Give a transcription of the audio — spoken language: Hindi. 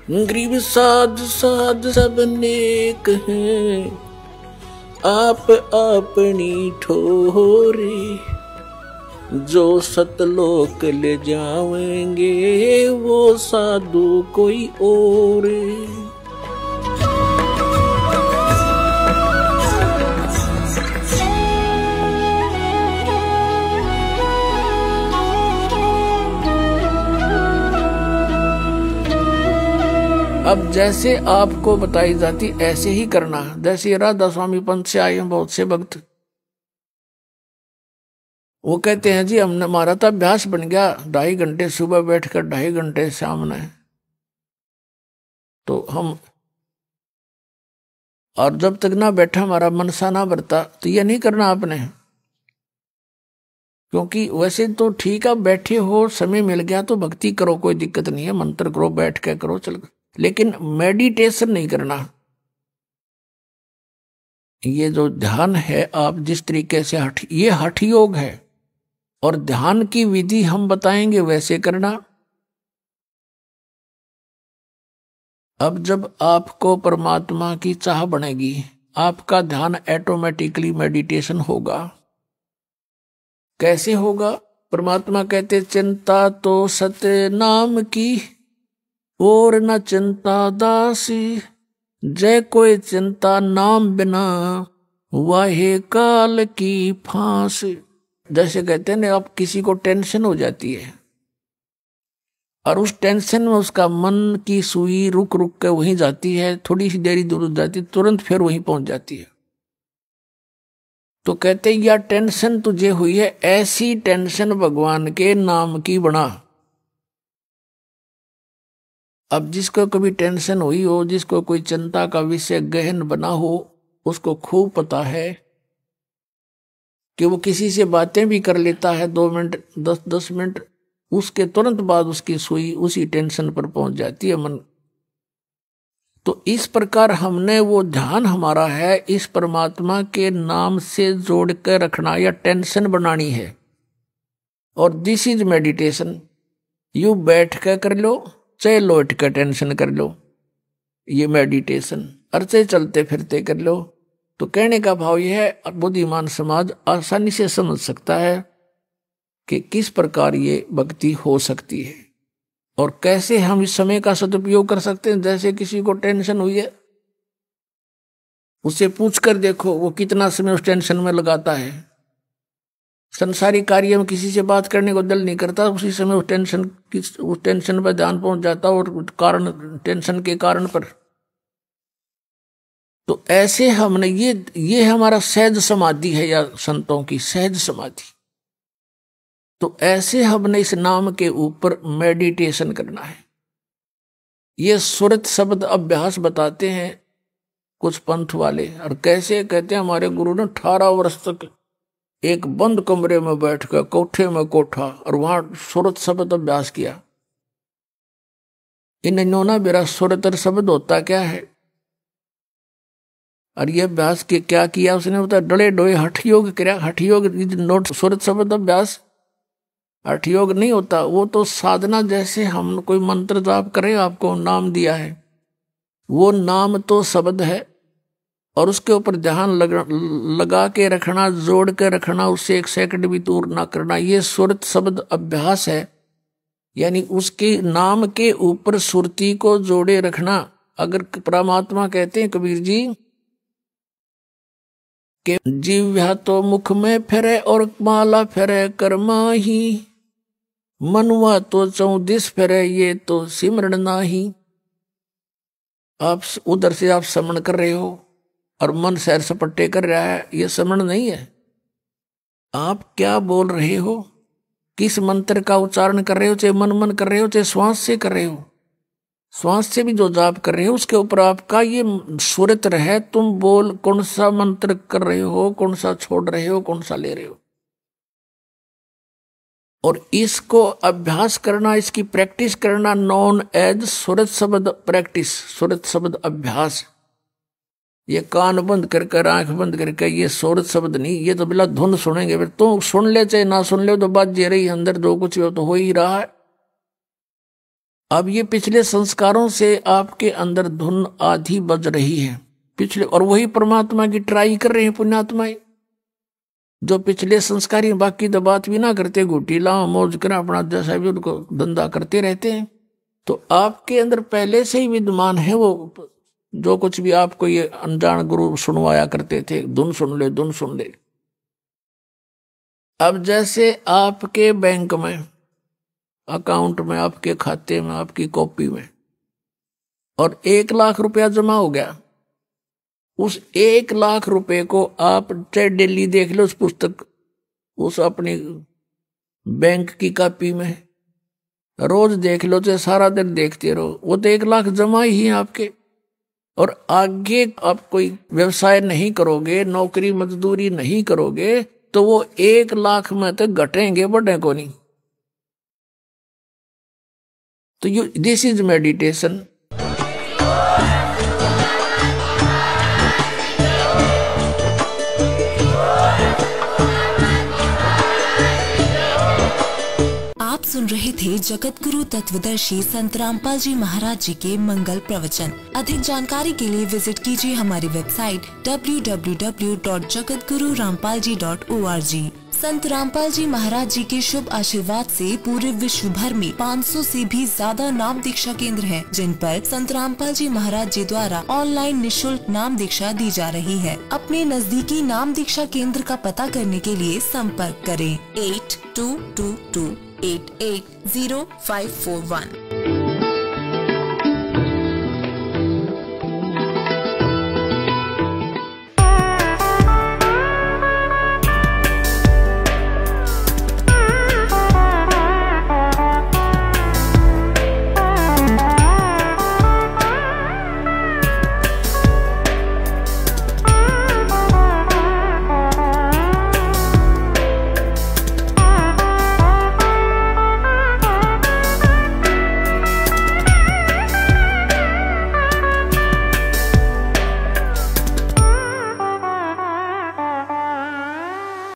गरीब साध साध सब नेक हैं, आप अपनी ठोरे, जो सतलोक ले जाएंगे वो साधु कोई और। अब जैसे आपको बताई जाती ऐसे ही करना। जैसे राधा स्वामी पंथ से आए हैं बहुत से भक्त, वो कहते हैं जी हमने हमारा तो अभ्यास बन गया 2.5 घंटे सुबह बैठकर 2.5 घंटे सामने, तो हम और जब तक ना बैठा हमारा मनसा ना भरता, तो ये नहीं करना आपने। क्योंकि वैसे तो ठीक है बैठे हो, समय मिल गया तो भक्ति करो, कोई दिक्कत नहीं है, मंत्र करो, बैठ के करो, चल, लेकिन मेडिटेशन नहीं करना। ये जो ध्यान है आप जिस तरीके से ये हठ योग है, और ध्यान की विधि हम बताएंगे वैसे करना। अब जब आपको परमात्मा की चाह बनेगी, आपका ध्यान ऑटोमेटिकली मेडिटेशन होगा। कैसे होगा? परमात्मा कहते चिंता तो सत्य नाम की, और न चिंता दासी, जय कोई चिंता नाम बिना, वाहे काल की फांसी। जैसे कहते हैं ना, अब किसी को टेंशन हो जाती है और उस टेंशन में उसका मन की सुई रुक रुक के वहीं जाती है, थोड़ी सी देरी दूर जाती है, तुरंत फिर वहीं पहुंच जाती है। तो कहते या टेंशन तुझे हुई है, ऐसी टेंशन भगवान के नाम की बना। अब जिसको कभी टेंशन हुई हो, जिसको कोई चिंता का विषय गहन बना हो, उसको खूब पता है कि वो किसी से बातें भी कर लेता है 2 मिनट 10 मिनट, उसके तुरंत बाद उसकी सुई उसी टेंशन पर पहुंच जाती है मन। तो इस प्रकार हमने वो ध्यान हमारा है इस परमात्मा के नाम से जोड़ कर रखना या टेंशन बनानी है। और दिस इज मेडिटेशन। यू बैठ कर लो, चाहे लौट कर टेंशन कर लो, ये मेडिटेशन। अर्चे चलते फिरते कर लो। तो कहने का भाव यह है, बुद्धिमान समाज आसानी से समझ सकता है कि किस प्रकार ये भक्ति हो सकती है और कैसे हम इस समय का सदुपयोग कर सकते हैं। जैसे किसी को टेंशन हुई है, उसे पूछ कर देखो वो कितना समय उस टेंशन में लगाता है। संसारी कार्य में किसी से बात करने को दिल नहीं करता, उसी समय उस टेंशन पर ध्यान पहुंच जाता और कारण टेंशन के कारण पर। तो ऐसे हमने ये हमारा सहज समाधि है या संतों की सहज समाधि। तो ऐसे हमने इस नाम के ऊपर मेडिटेशन करना है। ये सुरत शब्द अभ्यास बताते हैं कुछ पंथ वाले। और कैसे कहते हैं, हमारे गुरु ने 18 वर्ष तक एक बंद कमरे में बैठकर कोठे में कोठा और वहां सुरत शब्द अभ्यास किया। इन्होंने मेरा सुरतर शब्द होता क्या है, और ये अभ्यास के क्या किया उसने बता, डले डोए हठ योग किया। हठ योग नोट सुरत शब्द अभ्यास हठ योग नहीं होता, वो तो साधना। जैसे हम कोई मंत्र जाप करें, आपको नाम दिया है, वो नाम तो शब्द है और उसके ऊपर ध्यान लगा के रखना, जोड़ के रखना, उससे 1 सेकंड भी दूर ना करना, ये सुरत शब्द अभ्यास है। यानी उसके नाम के ऊपर सुरती को जोड़े रखना। अगर परमात्मा कहते हैं कबीर जी कि जीव्या तो मुख में फिरे और माला फिरे कर्मा ही, मनवा तो 34 फिरे ये तो सिमरण नाही। आप उधर से आप समण कर रहे हो और मन सैर सपट्टे कर रहा है, ये समण नहीं है। आप क्या बोल रहे हो, किस मंत्र का उच्चारण कर रहे हो, चाहे मन मन कर रहे हो चाहे श्वास से कर रहे हो, श्वास से भी जो जाप कर रहे हो उसके ऊपर आपका ये सुरत रहे। तुम बोल कौन सा मंत्र कर रहे हो, कौन सा छोड़ रहे हो, कौन सा ले रहे हो। और इसको अभ्यास करना, इसकी प्रैक्टिस करना नॉन एज सुरत शब्द प्रैक्टिस, सुरत शब्द अभ्यास। ये कान बंद करके आंख बंद करके ये सुरत शब्द नहीं, ये तो बिला धुन सुनेंगे। फिर तो सुन ले चाहे ना सुन ले, तो बात जे रही अंदर जो कुछ हो तो हो ही रहा है। अब ये पिछले संस्कारों से आपके अंदर धुन आधी बज रही है पिछले, और वही परमात्मा की ट्राई कर रहे हैं पुण्यात्माएं जो पिछले संस्कारी, बाकी तो बात भी ना करते, घुटी लाओ मौज करें अपना जैसा भी उनको धंधा करते रहते हैं। तो आपके अंदर पहले से ही विद्यमान है वो, जो कुछ भी आपको ये अनजान गुरु सुनवाया करते थे, धुन सुन ले धुन सुन ले। अब जैसे आपके बैंक में, अकाउंट में, आपके खाते में, आपकी कॉपी में और 1 लाख रुपया जमा हो गया, उस 1 लाख रुपए को आप चाहे डेली देख लो उस पुस्तक, उस अपनी बैंक की कॉपी में, रोज देख लो चाहे सारा दिन देखते रहो, वो तो 1 लाख जमा ही है आपके। और आगे आप कोई व्यवसाय नहीं करोगे, नौकरी मजदूरी नहीं करोगे, तो वो 1 लाख में तो घटेंगे, बढ़े को नहीं। तो दिस इज मेडिटेशन। आप सुन रहे थे जगत गुरु तत्वदर्शी संत रामपाल जी महाराज जी के मंगल प्रवचन। अधिक जानकारी के लिए विजिट कीजिए हमारी वेबसाइट www.jagatgururampalji.org। संत रामपाल जी महाराज जी के शुभ आशीर्वाद से पूरे विश्व भर में 500 से भी ज्यादा नाम दीक्षा केंद्र हैं, जिन पर संत रामपाल जी महाराज जी द्वारा ऑनलाइन निशुल्क नाम दीक्षा दी जा रही है। अपने नजदीकी नाम दीक्षा केंद्र का पता करने के लिए संपर्क करें 8222880541।